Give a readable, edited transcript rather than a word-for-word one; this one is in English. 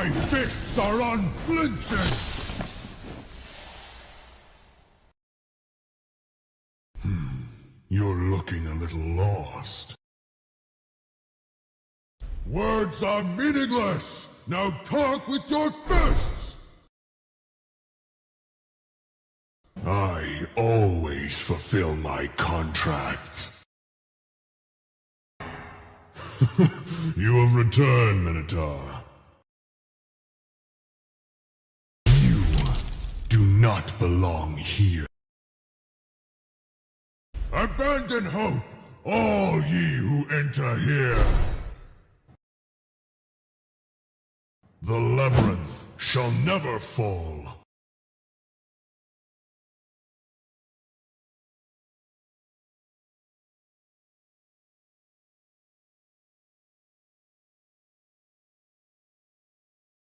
My fists are unflinching! You're looking a little lost. Words are meaningless! Now talk with your fists! I always fulfill my contracts. You have returned, Minotaur. You do not belong here. Abandon hope, all ye who enter here. The labyrinth shall never fall.